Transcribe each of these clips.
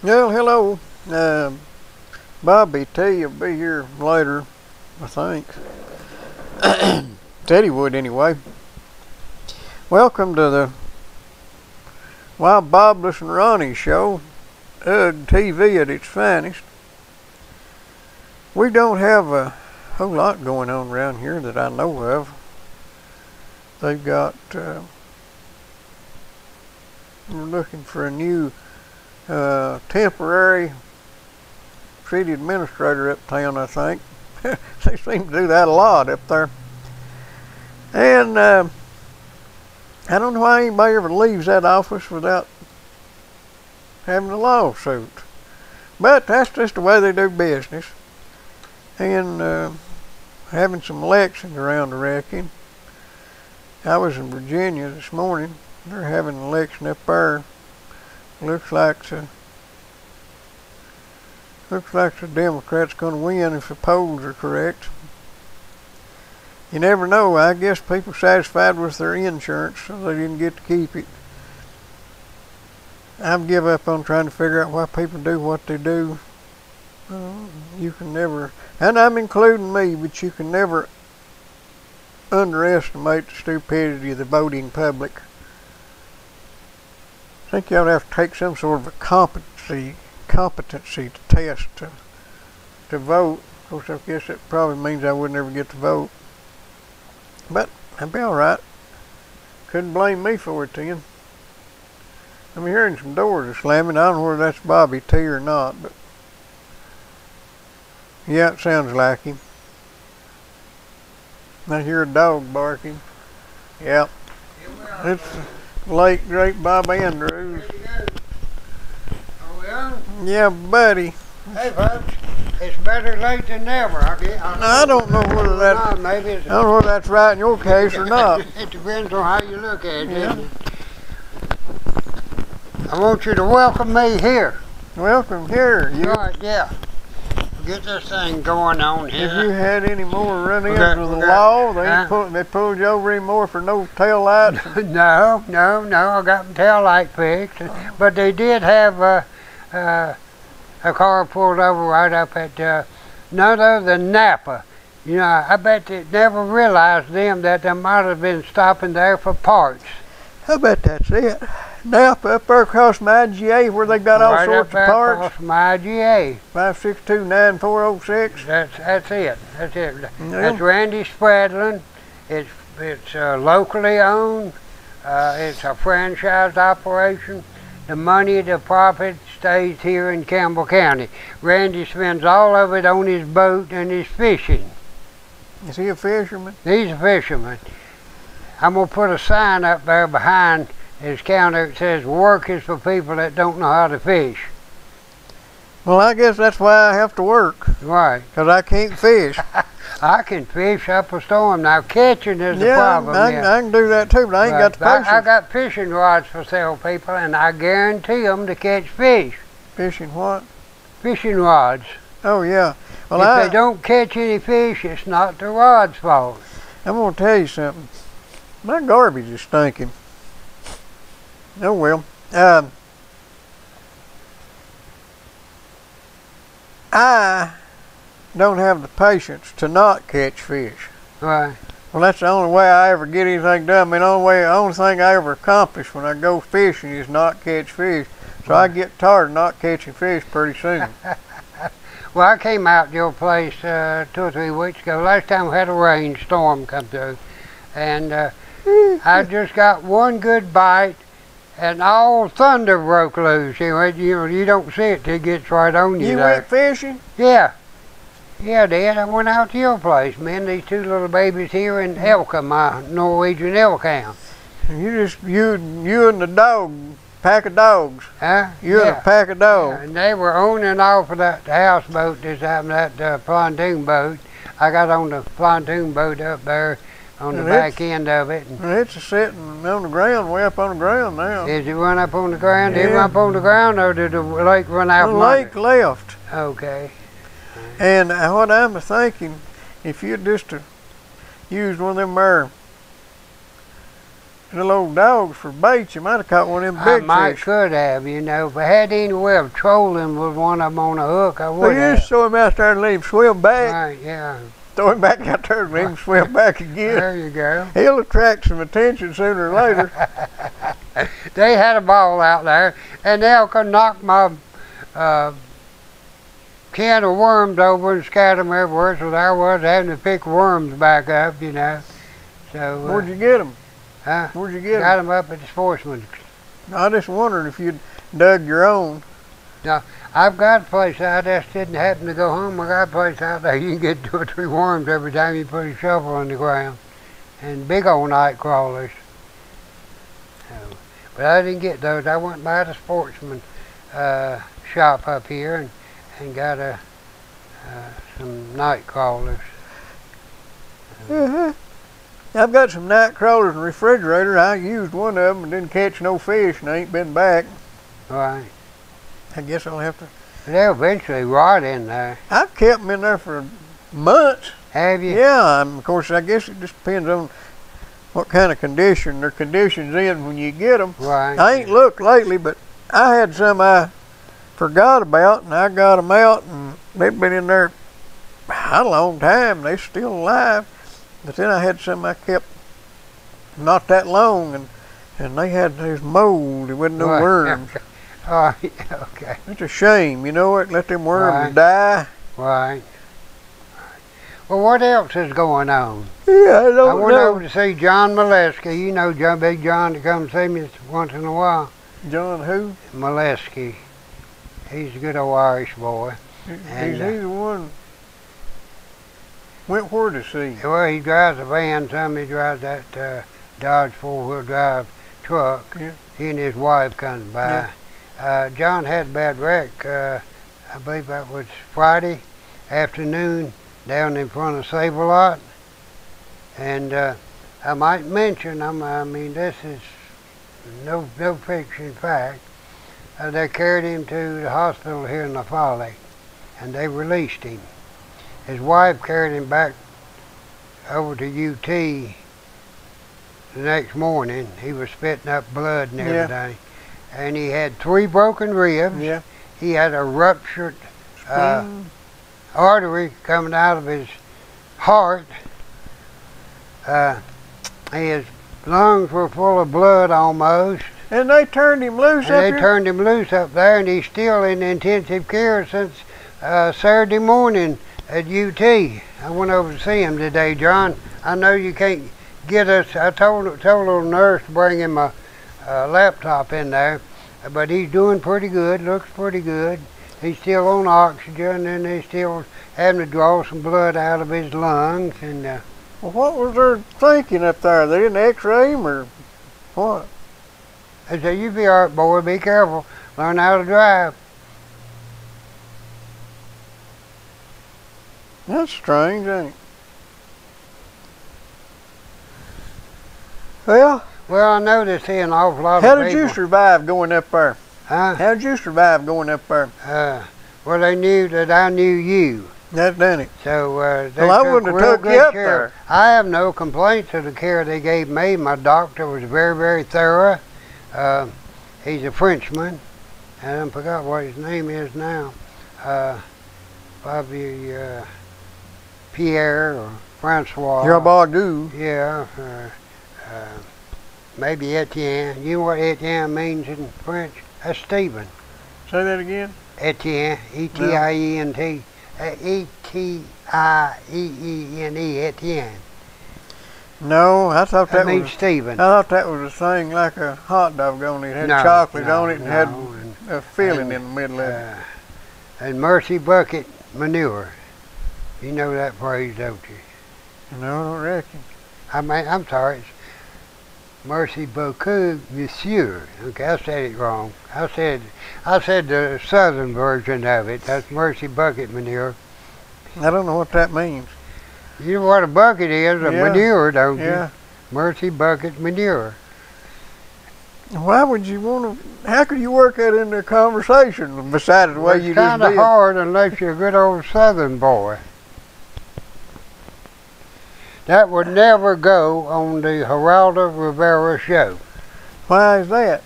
Well, hello. Bobby T will be here later, I think. Said he would anyway. Welcome to the Wild Bobless and Ronnie show. UGG TV at its finest. We don't have a whole lot going on around here that I know of. They've got, we're looking for a new temporary city administrator uptown, I think. They seem to do that a lot up there. And I don't know why anybody ever leaves that office without having a lawsuit. But that's just the way they do business. And having some elections around, I reckon. I was in Virginia this morning. They're having an election up there. Looks like the Democrats going to win if the polls are correct. You never know. I guess people satisfied with their insurance, so they didn't get to keep it. I've given up on trying to figure out why people do what they do. You can never, and I'm including me, but you can never underestimate the stupidity of the voting public. I think you ought to have to take some sort of a competency test to vote. Of course, I guess that probably means I would never get to vote. But I'd be alright. Couldn't blame me for it then. I'm hearing some doors are slamming. I don't know whether that's Bobby T or not, but yeah, it sounds like him. I hear a dog barking. Yep. It's late, great Bob Andrews. Oh, yeah? Yeah, buddy. Hey, folks. It's better late than never. I don't know whether that. I don't know whether that's right in your case or not. It depends on how you look at it. Yeah. I want you to welcome me here. Welcome here. All right, yeah. Get this thing going on here. Have you had any more run-ins with the law? They pulled you over anymore for no tail lights? No. I got my tail light fixed. But they did have a car pulled over right up at none other than Napa. You know, I bet they never realized that they might have been stopping there for parts. I bet that's it. Napa up there across my IGA where they got all sorts of parts. Across my IGA. 562-9406. That's it. Yeah. That's Randy Spradlin. It's locally owned. It's a franchised operation. The money, the profit stays here in Campbell County. Randy spends all of it on his boat and his fishing. Is he a fisherman? He's a fisherman. I'm going to put a sign up there behind his counter that says, "Work is for people that don't know how to fish." Well, I guess that's why I have to work. Right. Because I can't fish. I can fish up a storm. Now, catching is the problem. Yeah, I can do that too, but I ain't got the patience. I got fishing rods for sale, people, and I guarantee them to catch fish. Fishing what? Fishing rods. Oh, yeah. Well, if they don't catch any fish, it's not the rod's fault. I'm going to tell you something. My garbage is stinking. Oh, well. I don't have the patience to not catch fish. Right. Well, that's the only way I ever get anything done. I mean, the only thing I ever accomplish when I go fishing is not catch fish. So I get tired of not catching fish pretty soon. Well, I came out to your place 2 or 3 weeks ago. Last time we had a rainstorm come through. And I just got one good bite, and all thunder broke loose. You don't see it till it gets right on you. You went fishing? Yeah. Yeah, Dad. I went out to your place. Me and these 2 little babies here in Elka, my Norwegian elk hound. You and the dog, pack of dogs. Huh? You and a pack of dogs. Yeah, and they were on and off of that houseboat this time, that pontoon boat. I got on the pontoon boat up there on the back end of it. It's sitting on the ground, way up on the ground now. Did it run up on the ground? Did it run up on the ground, or did the lake run out? The lake left. Okay. And what I'm thinking, if you just used one of them little old dogs for bait, you might have caught one of them I big might fish. could have, you know. If I had any way of trolling with one of them on a hook, I Well, would you have. just throw him out there and let him swim back. Right, yeah. Throw him back out there and let him swim back again. There you go. He'll attract some attention sooner or later. They had a ball out there, and they could knock my can of worms over and scatter them everywhere, so there I was having to pick worms back up, you know. So Where'd you get them? huh? Where'd you get Got them? them up at the sportsman's. I just wondered if you'd dug your own. I've got a place, I just didn't happen to go home. I got a place out there, you can get 2 or 3 worms every time you put a shovel in the ground. And big old night crawlers. So, but I didn't get those. I went by the sportsman shop up here and got some night crawlers. I've got some night crawlers in the refrigerator. I used one of them and didn't catch no fish and I ain't been back. Right. I guess I'll have to. They'll eventually rot in there. I've kept them in there for months. Have you? Yeah, of course, I guess it just depends on what kind of condition their condition's in when you get them. Right. I ain't looked lately, but I had some I forgot about, and I got them out, and they've been in there a long time. They're still alive. But then I had some I kept not that long, and they had these mold. There wasn't no Right. worms. Oh, okay. It's a shame, you know it. Let them worms Right. die. Right. Well, what else is going on? Yeah, I I don't went know. over to see John Molesky. You know John, Big John, to come see me once in a while. John who? Molesky. He's a good old Irish boy. And, He's the one. Went where to see? Well, he drives a van. He drives that Dodge 4-wheel drive truck. Yeah. He and his wife comes by. John had a bad wreck. I believe that was Friday afternoon down in front of Save-A-Lot. And I might mention, I mean, this is no fiction fact. They carried him to the hospital here in La Folle, and they released him. His wife carried him back over to UT the next morning. He was spitting up blood and everything. And he had 3 broken ribs. Yeah. He had a ruptured artery coming out of his heart. His lungs were full of blood almost. And they turned him loose And up they here? turned him loose up there, and he's still in intensive care since Saturday morning at UT. I went over to see him today, John. I know you can't get us. I told a little nurse to bring him a laptop in there, but he's doing pretty good. Looks pretty good. He's still on oxygen, and he's still having to draw some blood out of his lungs. And Well, what was their thinking up there? They didn't x-ray him or what? I said, "You be all right, boy. Be careful. Learn how to drive." That's strange, ain't it? Well, I noticed here an awful lot how of did people. you survive going up there? Huh? How did you survive going up there? Well, they knew that I knew you. That done it. So they Well, I took wouldn't have real took you good up care. there. I have no complaints of the care they gave me. My doctor was very, very thorough. He's a Frenchman, and I forgot what his name is now. Probably Pierre or Francois. Your bagoo. Yeah. Maybe Etienne. You know what Etienne means in French? That's Stephen. Say that again. Etienne. E-T-I-E-N-T. E-T-I-E-E-N-E. Etienne. No, I thought That that means was. Stephen. I thought that was a thing like a hot dog on it. It had chocolate on it and had a filling in the middle of it. And Mercy Bucket Manure. You know that phrase, don't you? No, I don't reckon. I'm sorry. It's Mercy Beaucoup Monsieur. Okay, I said it wrong. I said the southern version of it. That's Mercy Bucket Manure. I don't know what that means. You know what a bucket is? A Yeah. manure, don't Yeah. you? Mercy Bucket Manure. Why would you want to? How could you work that into a conversation besides the way you It's just kind of did? hard unless you're a good old southern boy. That would never go on the Geraldo Rivera show. Why is that?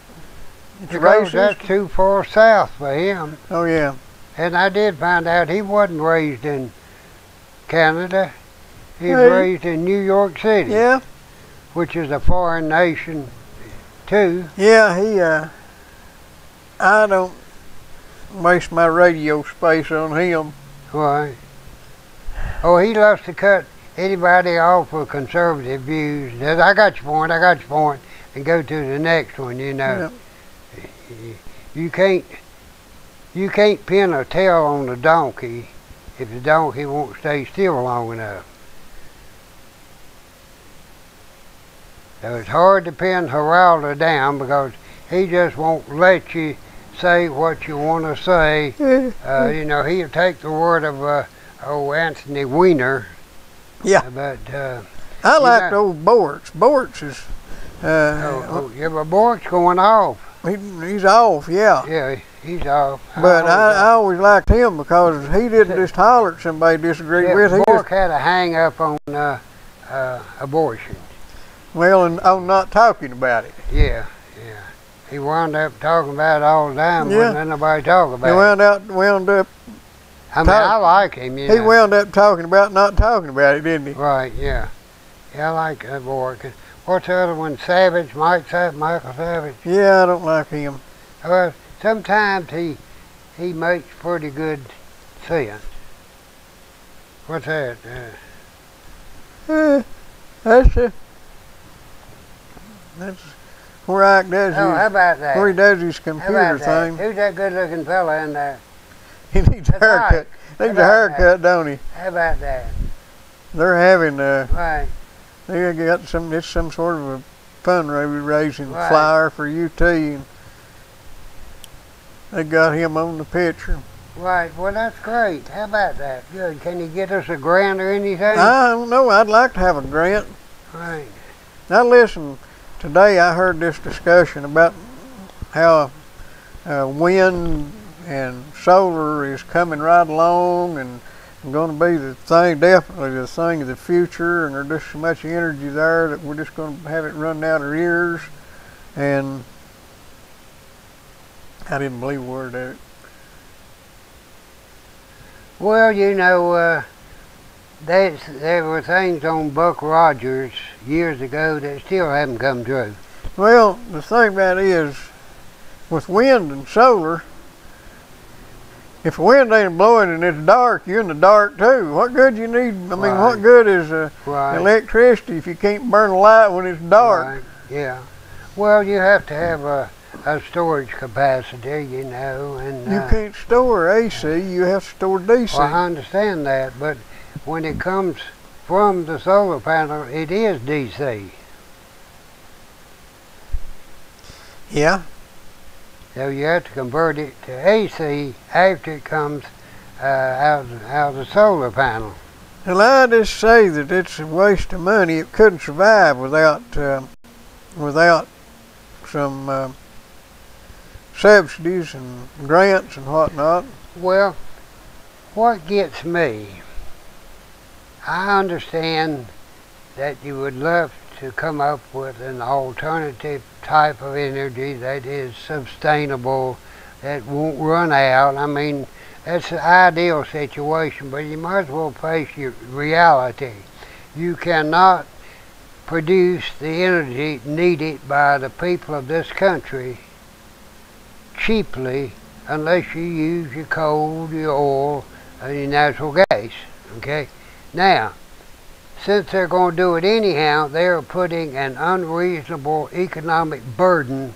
It's Because racist? that's too far south for him. Oh, yeah. And I did find out he wasn't raised in Canada. He was Hey. raised in New York City, Yeah. which is a foreign nation too. Yeah, I don't waste my radio space on him. Right. Oh, he loves to cut anybody off with conservative views. Says, I got your point, and go to the next one, you know. Yeah. You can't pin a tail on the donkey if the donkey won't stay still long enough. So it's hard to pin Geraldo down because he just won't let you say what you want to say. You know, he'll take the word of Anthony Weiner. Yeah. But I liked old Bortz. Bortz is... yeah, but Bork's going off. He's off, yeah. Yeah, he's off. But I always liked him because he didn't just holler at somebody he disagreed with. He Bork had a hang up on abortion. Well, and on not talking about it. Yeah. He wound up talking about it all the time. Yeah. Wouldn't let nobody talk about He it. wound up. I mean, I like him. You He know. wound up talking about not talking about it, didn't he? Right. Yeah. Yeah, I like Bork. What's the other one? Savage, Michael Savage. Yeah, I don't like him. Well, sometimes he makes pretty good sense. What's that? That's where Ike does Oh, how about that? where he does his How computer about that? thing. Who's that good-looking fella in there? He needs a That's haircut. Ike. Needs How a about haircut, don't he? How about that? They're having Right. they got some sort of a fundraising Right. flyer for UT, and they got him on the picture. Right. Well, that's great. How about that? Good. Can you get us a grant or anything? I don't know. I'd like to have a grant. Right. Now listen, today I heard this discussion about how wind and solar is coming right along and going to be the thing, definitely the thing of the future, and there's just so much energy there that we're just going to have it running out our ears. And I didn't believe a word of it. Well, you know, there were things on Buck Rogers years ago that still haven't come true. Well, the thing about it is, with wind and solar, if the wind ain't blowing and it's dark, you're in the dark too. What good you need? I mean, Right. what good is Right. electricity if you can't burn a light when it's dark? Right. Yeah. Well, you have to have a storage capacity, you know, and You can't store AC, you have to store DC. well, I understand that, but when it comes from the solar panel, it is DC. Yeah. So you have to convert it to AC after it comes out of the solar panel. Well, I just say that it's a waste of money. It couldn't survive without some subsidies and grants and whatnot. Well, what gets me, I understand that you would love to come up with an alternative type of energy that is sustainable, that won't run out. I mean, that's the ideal situation, but you might as well face your reality. You cannot produce the energy needed by the people of this country cheaply unless you use your coal, your oil, and your natural gas. Okay? Now, since they're going to do it anyhow, they're putting an unreasonable economic burden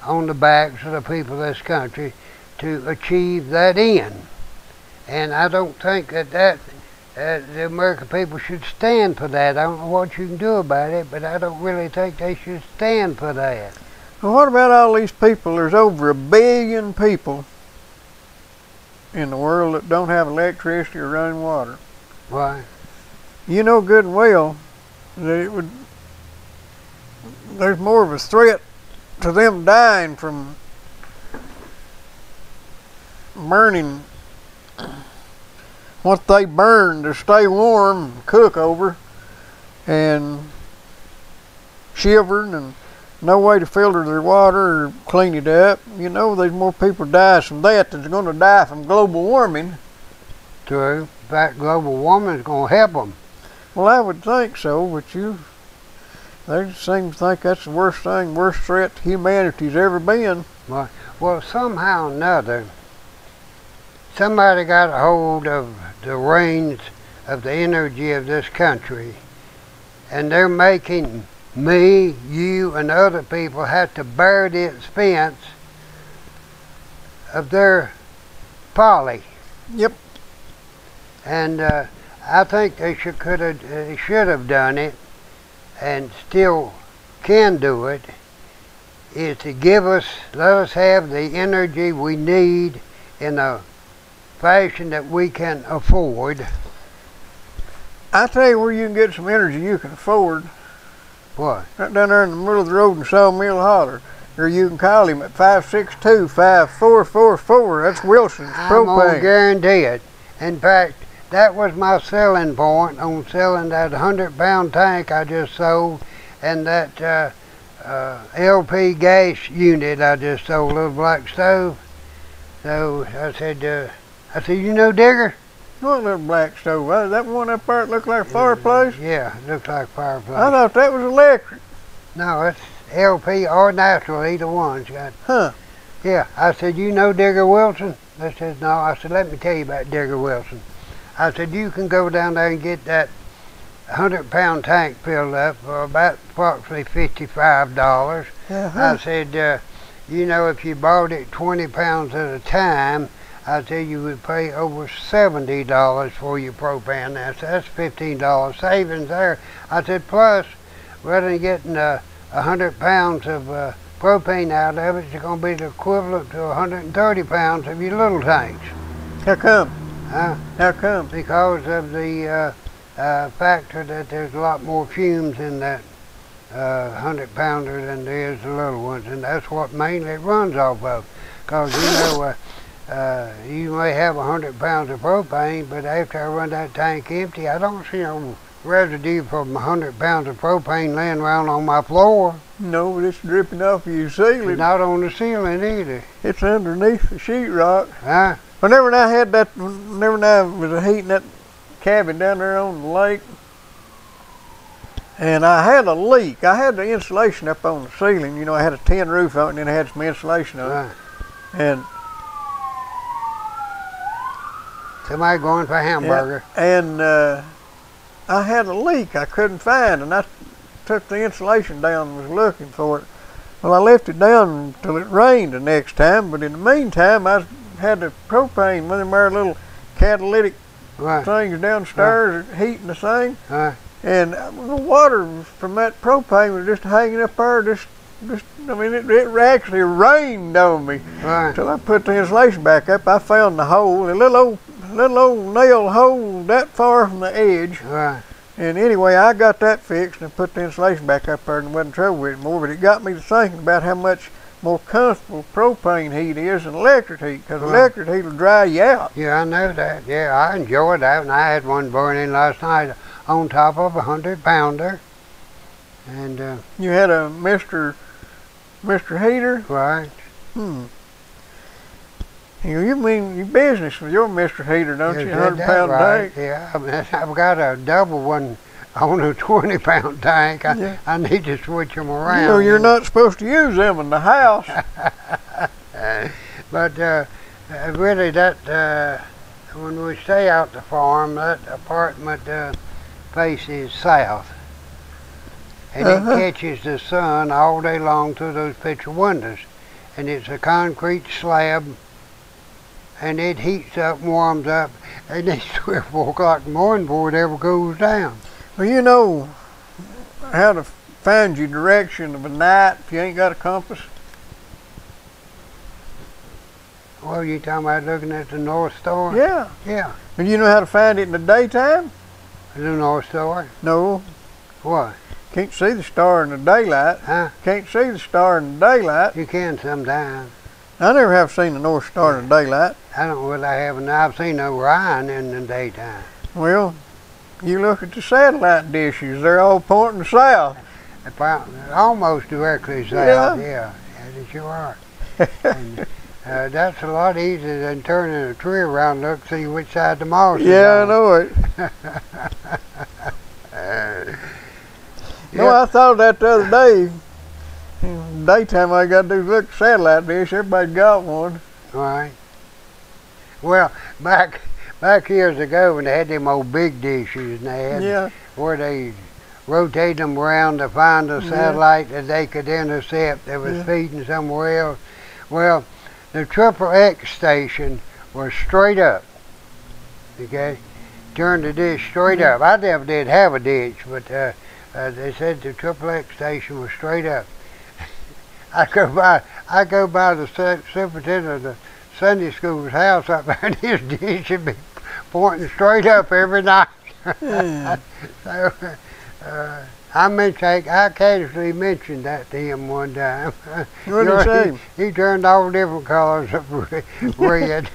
on the backs of the people of this country to achieve that end. And I don't think that the American people should stand for that. I don't know what you can do about it, but I don't really think they should stand for that. Well, what about all these people? There's over 1 billion people in the world that don't have electricity or running water. Why? You know good and well that there's more of a threat to them dying from burning what they burn to stay warm and cook over and shivering and no way to filter their water or clean it up. You know, there's more people die from that than's going to die from global warming. True. In fact, global warming is going to help them. Well, I would think so, but they seem to think that's the worst thing, worst threat to humanity's ever been. Well, somehow or another, somebody got a hold of the reins of the energy of this country, and they're making me, you, and other people have to bear the expense of their folly. Yep. And I think they should have done it, and still can do it, is to let us have the energy we need in a fashion that we can afford. I tell you where you can get some energy you can afford. What? Right down there in the middle of the road in Sawmill Holler. Or you can call him at 562-5444. That's Wilson's Propane. I'm going to guarantee it. In fact, that was my selling point on selling that 100-pound tank I just sold, and that LP gas unit I just sold, a little black stove. So I said, you know Digger? What little black stove? That one up there that looked like a fireplace? Yeah, it looks like a fireplace. I thought that was electric. No, it's LP or natural, either one's got. Huh. Yeah, I said, you know Digger Wilson? They said, no. I said, let me tell you about Digger Wilson. I said, you can go down there and get that 100-pound tank filled up for about approximately $55. I said, you know, if you bought it 20 pounds at a time, I said you would pay over $70 for your propane. That's $15 savings there. I said, plus, rather than getting 100 pounds of propane out of it, it's going to be the equivalent to 130 pounds of your little tanks. How come? Huh? How come? Because of the factor that there's a lot more fumes in that 100-pounder than there is the little ones, and that's what mainly it runs off of. Because, you know, you may have 100 pounds of propane, but after I run that tank empty, I don't see no residue from 100 pounds of propane laying around on my floor. No, but it's dripping off of your ceiling. It's not on the ceiling either. It's underneath the sheetrock. Huh? Whenever I was heating that cabin down there on the lake, and I had a leak. I had the insulation up on the ceiling. You know, I had a tin roof on it, and then I had some insulation on it. And somebody going for a hamburger. And I had a leak I couldn't find, and I took the insulation down and was looking for it. Well, I left it down until it rained the next time, but in the meantime, I had the propane, one of them there little catalytic things downstairs heating the thing. And the water from that propane was just hanging up there, I mean, it actually rained on me. Until I put the insulation back up, I found the hole, a little old nail hole that far from the edge. And anyway, I got that fixed and put the insulation back up there, and wasn't trouble with it anymore. But it got me to thinking about how much more comfortable propane heat is than electric heat, because electric heat will dry you out. Yeah, I know that. Yeah, I enjoyed that, and I had one burning last night on top of a 100-pounder. And you had a Mr. Heater? Right. You mean your business with your Mr. Heater, don't you? 100-pound right. tank? Yeah, I mean, I've got a double one on a 20-pound tank. I need to switch them around. You know, you're not supposed to use them in the house. But really, that when we stay out the farm, that apartment faces south. And it catches the sun all day long through those picture windows. And it's a concrete slab, and it heats up, warms up, and it's 3 or 4 o'clock in the morning before it ever goes down. Well, you know how to find your direction of a night if you ain't got a compass? Well, you talking about looking at the North Star? Yeah. Yeah. And you know how to find it in the daytime? The North Star? No. What? Can't see the star in the daylight. Huh? Can't see the star in the daylight. You can sometimes. I never have seen the North Star in the daylight. I don't know whether I have, and I've seen Orion in the daytime. Well, You look at the satellite dishes; they're all pointing south. About, almost directly south. Yeah, that you are. And, that's a lot easier than turning a tree around and look see which side the moss is Yeah, on. I know it. No, I thought that the other day. In the daytime, all I got to do is look at the satellite dish. Everybody got one. Right. Well, back years ago when they had them old big dishes and they had where they rotate them around to find a satellite that they could intercept that was feeding somewhere else. Well, the triple X station was straight up. Okay, turned the dish straight up. I never did have a dish, but they said the triple X station was straight up. I go by the superintendent of the Sunday school's house up there, and his dish should be pointing straight up every night. So I casually mentioned that to him one time. What did he say? He turned all different colors of red.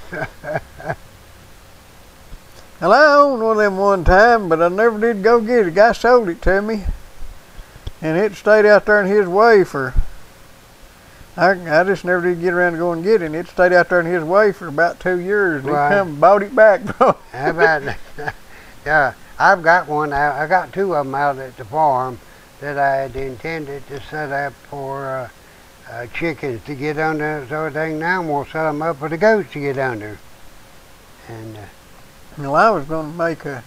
Well, I owned one of them one time, but I never did go get it. The guy sold it to me, and it stayed out there in his way for. I just never did get around to going and get it. And it stayed out there in his way for about 2 years. And he come and bought it back. How about that? Yeah, I've got one. I got 2 of them out at the farm that I had intended to set up for chickens to get under. So now I'm going to set them up for the goats to get under. And well, I was going to make a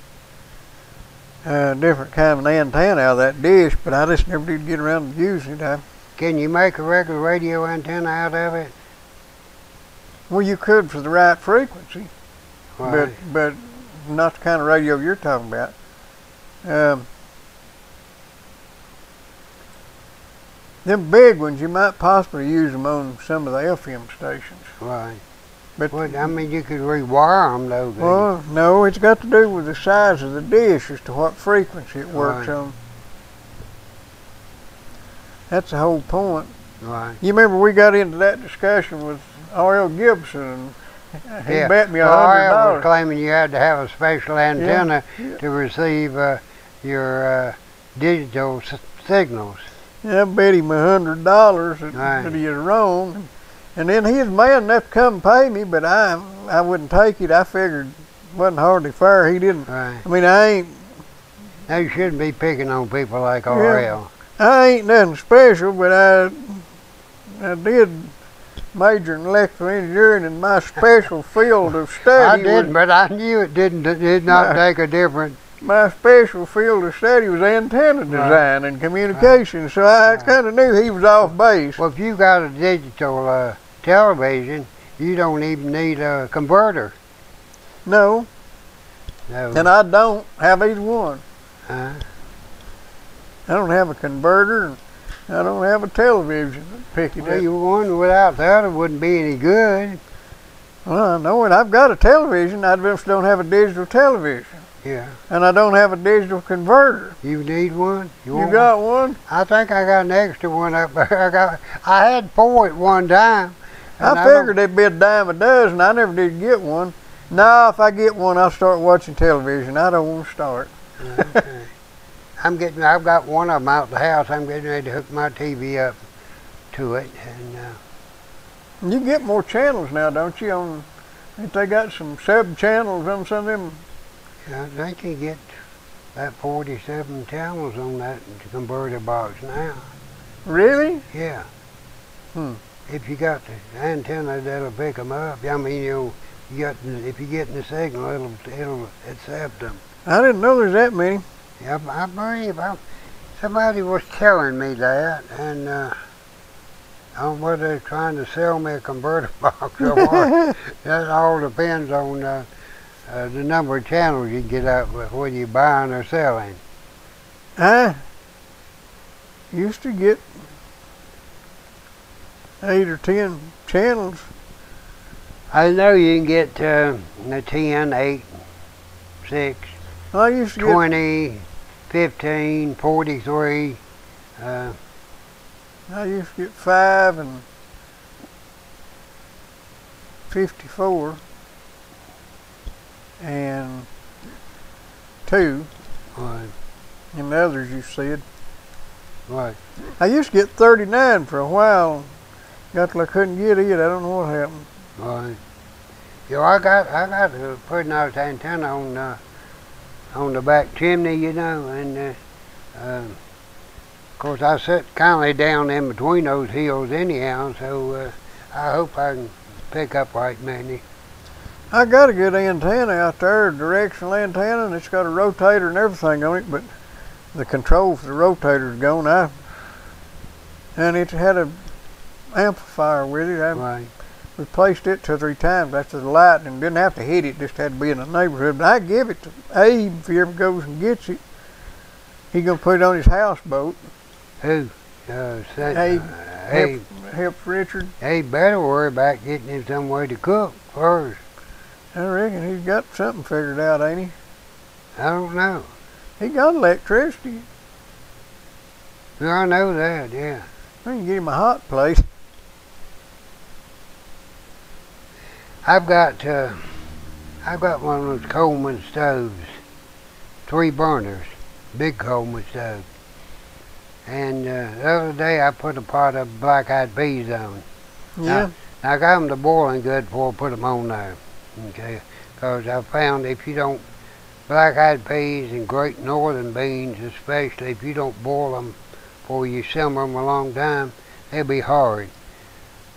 different kind of an antenna out of that dish, but I just never did get around to using it. Can you make a regular radio antenna out of it? Well, you could for the right frequency, Right. but not the kind of radio you're talking about. Them big ones, you might possibly use them on some of the FM stations. Right. But well, I mean, you could rewire them though. Well, no, it's got to do with the size of the dish as to what frequency it works on. That's the whole point. Right. You remember we got into that discussion with R.L. Gibson. He bet me $100. R.L. was claiming you had to have a special antenna to receive your digital signals. Yeah, I bet him $100 that he was wrong. And then he was man enough to come pay me, but I wouldn't take it. I figured it wasn't hardly fair. He didn't. Right. I mean, I ain't. Now you shouldn't be picking on people like R.L. I ain't nothing special, but I did major in electrical engineering, and my special field of study. I didn't, but I knew it did not make a difference. My special field of study was antenna design and communication, so I kind of knew he was off base. Well, if you got a digital television, you don't even need a converter. No. And I don't have either one. I don't have a converter, and I don't have a television to pick it up. You one without the other wouldn't be any good. Well, I know it. I've got a television. I just don't have a digital television. Yeah. And I don't have a digital converter. You need one? You got one? I think I got an extra one up there. I had 4 at one time. I figured it'd be a dime a dozen. I never did get one. Now, if I get one, I'll start watching television. I don't want to start. Okay. I've got one of them out the house. I'm getting ready to hook my TV up to it. And you get more channels now, don't you? Ain't they got some sub-channels on some of them? I think you get about 47 channels on that converter box now. Really? Yeah. If you got the antenna, that'll pick them up. I mean, if you get the signal, it'll accept them. I didn't know there's that many. Yeah, I believe somebody was telling me that, and I don't know whether they're trying to sell me a converter box or what. That all depends on the number of channels you get up with, whether you're buying or selling. I used to get 8 or 10 channels. I know you can get 10, 8, 6, I used to 20, 15, 43. I used to get 5 and 54 and 2. Right. And the others you said. Right. I used to get 39 for a while. Got till I couldn't get it. I don't know what happened. Right. You know, I got a pretty nice antenna on the back chimney, you know, and of course I sit kind of down in between those hills anyhow, so I hope I can pick up right many. I got a good antenna out there, a directional antenna, and it's got a rotator and everything on it, but the control for the rotator's gone. And it had a amplifier with it. Right. Replaced it 2 or 3 times after the lightning. Didn't have to hit it, just had to be in the neighborhood. But I give it to Abe if he ever goes and gets it. He's gonna put it on his houseboat. Who? Abe. Abe. Helps Richard. Abe better worry about getting him somewhere to cook first. I reckon he's got something figured out, ain't he? I don't know. He got electricity. Yeah, I know that, yeah. We can get him a hot plate. I've got one of those Coleman stoves, 3 burners, big Coleman stove. And the other day I put a pot of black-eyed peas on. Yeah. I got them to boiling good before I put them on there. Okay, because I found if you don't, black-eyed peas and great northern beans especially, if you don't boil them before you simmer them a long time, they'll be hard.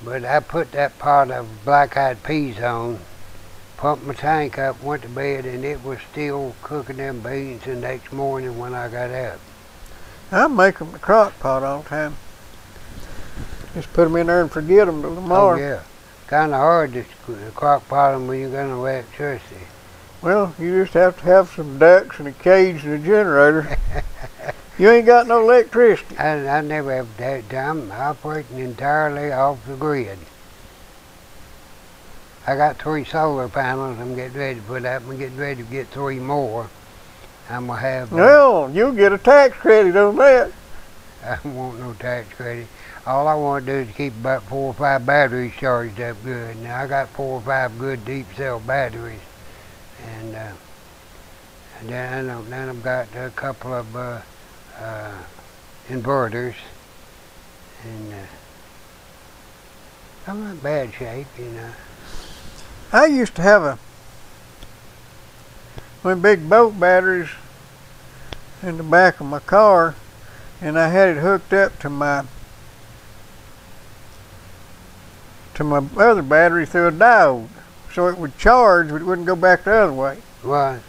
But I put that pot of black-eyed peas on, pumped my tank up, went to bed, and it was still cooking them beans the next morning when I got up. I make them in the crock pot all the time. Just put them in there and forget them till tomorrow. Oh yeah, kind of hard to crock pot them when you got no electricity. Well, you just have to have some ducks and a cage and a generator. You ain't got no electricity. I never have that. I'm operating entirely off the grid. I got 3 solar panels I'm getting ready to put up. I'm getting ready to get 3 more. I'm going to have... Well, you'll get a tax credit on that. I don't want no tax credit. All I want to do is keep about 4 or 5 batteries charged up good. Now, I got 4 or 5 good deep cell batteries. And then I've got a couple of inverters. And I'm not in bad shape, you know. I used to have one big boat batteries in the back of my car, and I had it hooked up to my other battery through a diode, so it would charge, but it wouldn't go back the other way. Right.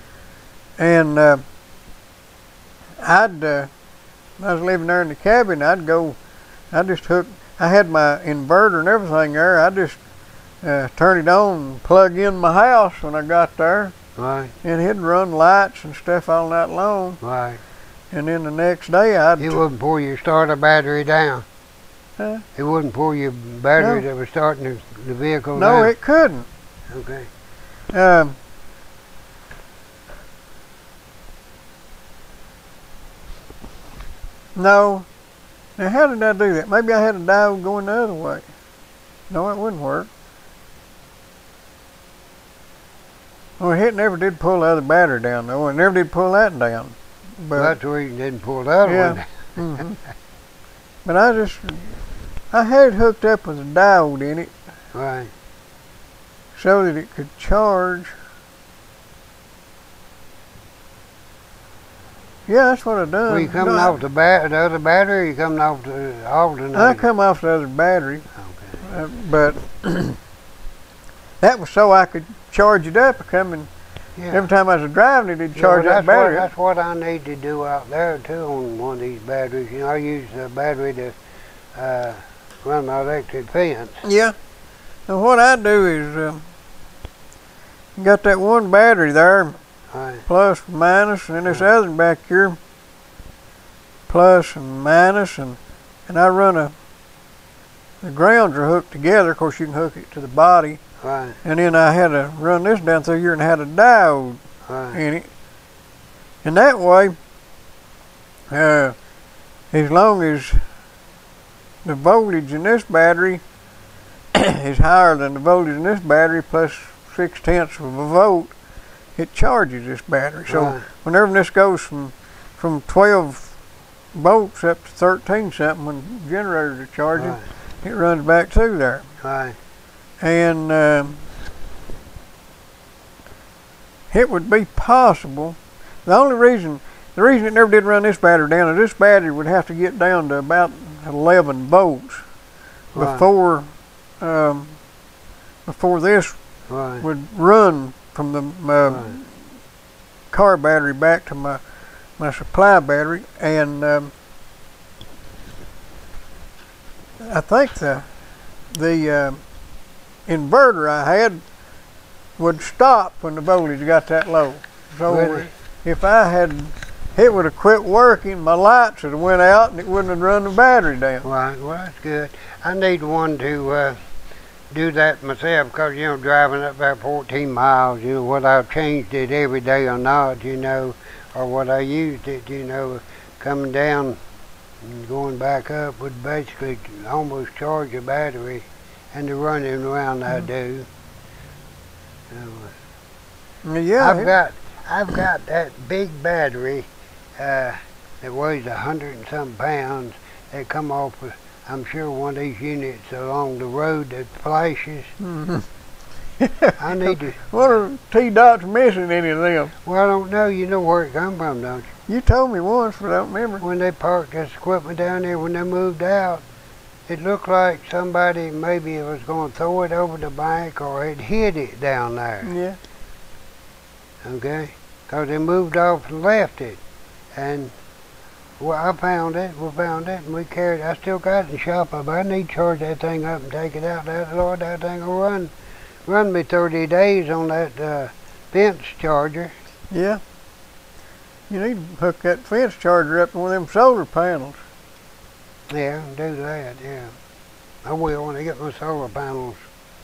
And I was living there in the cabin. I had my inverter and everything there. I just turn it on and plug in my house when I got there. Right. And it'd run lights and stuff all night long. Right. And then the next day It wouldn't pull your starter battery down. Huh? It wouldn't pull your battery that was starting the vehicle No, down? it couldn't. Okay. No. Now, how did I do that? Maybe I had a diode going the other way. No, it wouldn't work. Well, it never did pull the other battery down, though. It never did pull that down. But That's the reason you didn't pull the other one down. Mm-hmm. But I had it hooked up with a diode in it. Right. So that it could charge. Yeah, that's what I done. Were you coming off the other battery, or you coming off the alternator? I come off the other battery. Okay. But that was so I could charge it up. Every time I was driving it, it'd charge that battery. That's what I need to do out there too on one of these batteries. You know, I use the battery to run my electric fence. Yeah. And what I do is, got that one battery there, Right. plus, minus, and then this other back here, plus and minus, and I run the grounds are hooked together. Of course, you can hook it to the body. Right. And then I had to run this down through here and had a diode in it. And that way, as long as the voltage in this battery is higher than the voltage in this battery plus 0.6 of a volt, it charges this battery. So whenever this goes from from 12 volts up to 13 something when generators are charging. Right. It runs back through there. Right. And it would be possible. The reason it never did run this battery down is this battery would have to get down to about 11 volts before before this would run from the car battery back to my supply battery. And I think the inverter I had would stop when the voltage got that low. So Really? if it would have quit working, my lights would have went out and it wouldn't have run the battery down. Right. Well, that's good. I need one to do that myself, because, you know, driving up about 14 miles, you know, whether I've changed it every day or not, you know, or what I used it, you know, coming down and going back up would basically almost charge the battery, and the running around I do. Yeah, I've got that big battery that weighs 100 and some pounds that come off with, I'm sure, one of these units along the road that flashes. I need to. What are T-Dots missing any of them? Well, I don't know. You know where it come from, don't you? You told me once, but I don't remember. When they parked this equipment down there, when they moved out, it looked like somebody maybe was going to throw it over the bank or had hid it down there. Yeah. Okay? Because they moved off and left it. And well, I found it, we found it, and we carried it. I still got it in the shop, but I need to charge that thing up and take it out. Lord, that thing will run me 30 days on that fence charger. Yeah. You need to hook that fence charger up to one of them solar panels. Yeah, do that, yeah. I will when I get my solar panels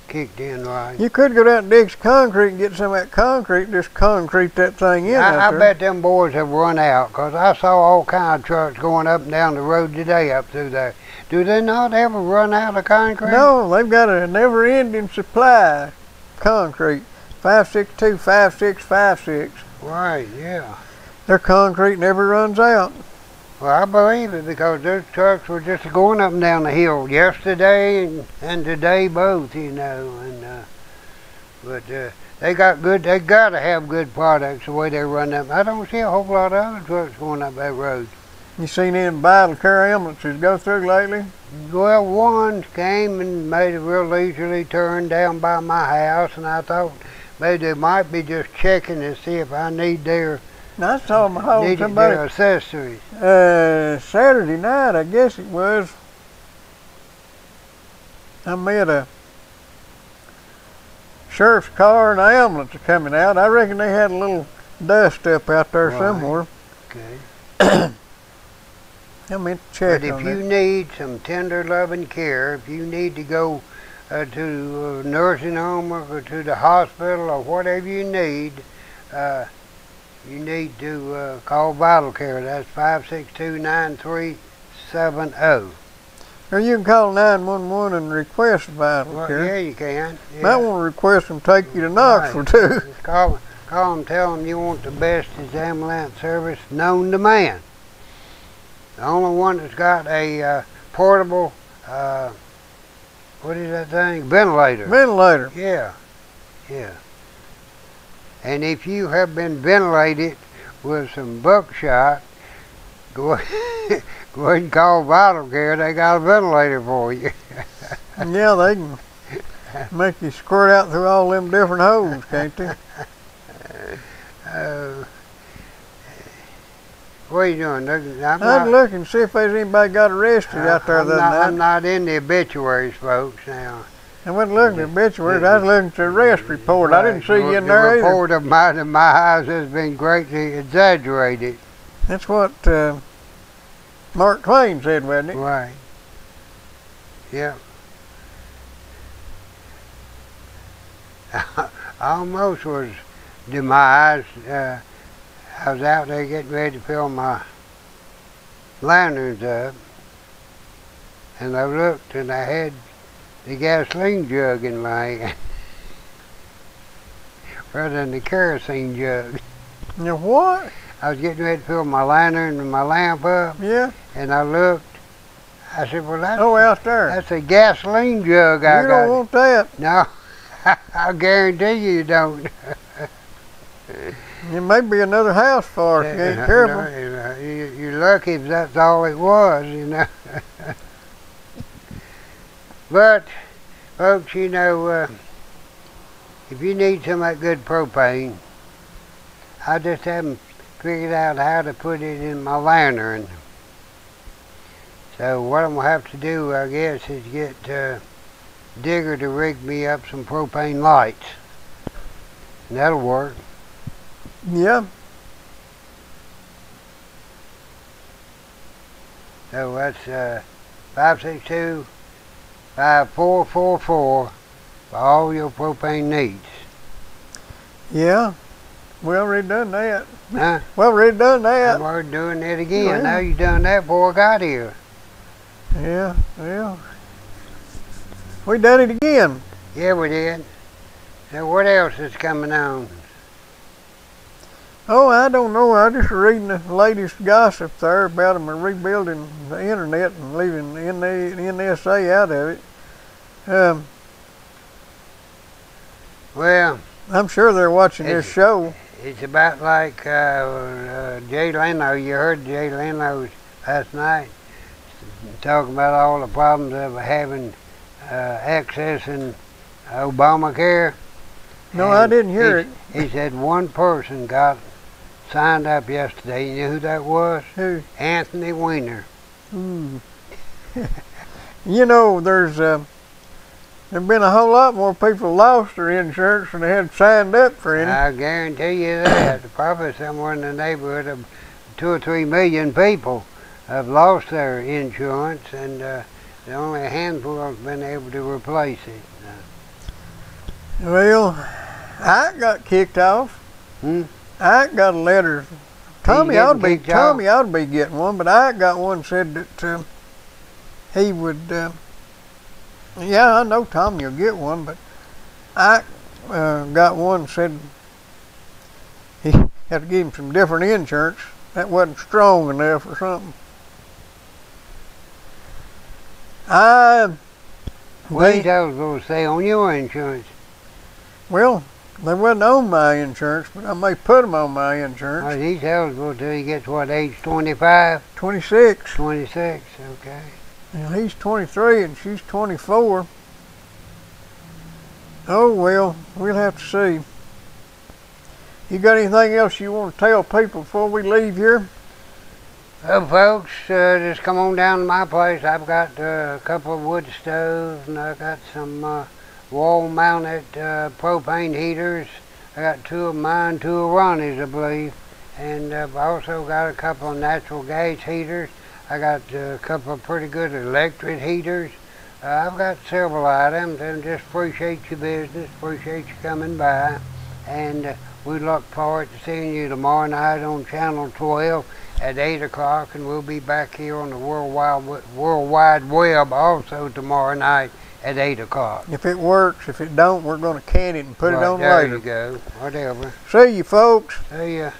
kicked in right. You could go down and dig some concrete and get some of that concrete, just concrete that thing in I out there. bet them boys have run out, because I saw all kind of trucks going up and down the road today up through there. Do they not ever run out of concrete? No, they've got a never-ending supply of concrete. 562, 5656. Right, yeah. Their concrete never runs out. Well, I believe it, because those trucks were just going up and down the hill yesterday and today both, you know. And but they got good. They got to have good products the way they run them. I don't see a whole lot of other trucks going up that road. You seen any vital care ambulances go through lately? Well, one came and made a real leisurely turn down by my house, and I thought maybe they might be just checking to see if I need their I saw them hold somebody. Their accessories. Saturday night, I guess it was. I met a sheriff's car and an ambulance coming out. I reckon they had a little dust up out there somewhere. Okay. I meant to check but if on you that. need some tender loving care, if you need to go to a nursing home or to the hospital or whatever you need to call Vital Care. That's 562-9370. Or you can call 911 and request vital Well, care. yeah, you can. Yeah. Might want to request them take you to Knoxville too. Just call them, tell them you want the best ambulance service known to man. The only one that's got a portable, what is that thing? Ventilator. Ventilator. Yeah, yeah. And if you have been ventilated with some buckshot, go ahead and call Vital Care. They got a ventilator for you. Yeah, they can make you squirt out through all them different holes, can't they? What are you doing? I'd look and see if there's anybody got arrested out there the other night. I'm not in the obituaries, folks, now. I wasn't looking at obituaries, I was looking at the arrest report. Right. I didn't see you in there The either. report of my house has been greatly exaggerated. That's what Mark Twain said, wasn't it? Right. Yeah. I almost was demised. I was out there getting ready to fill my lanterns up, and I looked and I had the gasoline jug in my hand rather than the kerosene jug. You know what? I was getting ready to fill my lantern and my lamp up. Yeah. And I looked. I said, well, out there. That's a gasoline jug I got. You don't want that. No, I guarantee you don't. It may be another house for us if you ain't careful. No, you're lucky if that's all it was, you know. But, folks, you know, if you need some of that good propane, I just haven't figured out how to put it in my lantern. So what I'm going to have to do, I guess, is get Digger to rig me up some propane lights. And that'll work. Yeah. So that's 562-5444 for all your propane needs. Yeah. We already done that. Huh? We already done that. I'm already doing it again. Yeah. Now you done that before I got here. Yeah, well. We done it again. Yeah, we did. So what else is coming on? Oh, I don't know. I just reading the latest gossip there about them rebuilding the internet and leaving the NSA out of it. Well, I'm sure they're watching this show. It's about like Jay Leno. You heard Jay Leno last night talking about all the problems of having accessing Obamacare. No, I didn't hear it. He said one person got signed up yesterday. You know who that was? Who? Anthony Weiner. You know, there's been a whole lot more people lost their insurance than they had signed up for any. I guarantee you that. Probably somewhere in the neighborhood of 2 or 3 million people have lost their insurance, and only a handful have been able to replace it. Well, I got kicked off. I got a letter. Tommy ought to be getting one, but I got one said that he would. Yeah, I know Tommy will get one, but I got one said he had to give him some different insurance. That wasn't strong enough or something. Well, he told us to stay on your insurance. Well, they wasn't on my insurance, but I may put them on my insurance. Well, he's eligible till he gets what, age 25? 26. 26, okay. Well, he's 23 and she's 24. Oh well, we'll have to see. You got anything else you want to tell people before we leave here? Well, folks, just come on down to my place. I've got a couple of wood stoves, and I've got some wall-mounted propane heaters. I got 2 of mine, 2 of Ronnie's, I believe. And I've also got a couple of natural gas heaters. I got a couple of pretty good electric heaters. I've got several items, and just appreciate your business, appreciate you coming by. And we look forward to seeing you tomorrow night on Channel 12 at 8 o'clock, and we'll be back here on the World Wide Web also tomorrow night at 8 o'clock. If it works, if it don't, we're going to can it and put it on there later. You go, whatever. See you, folks. See ya.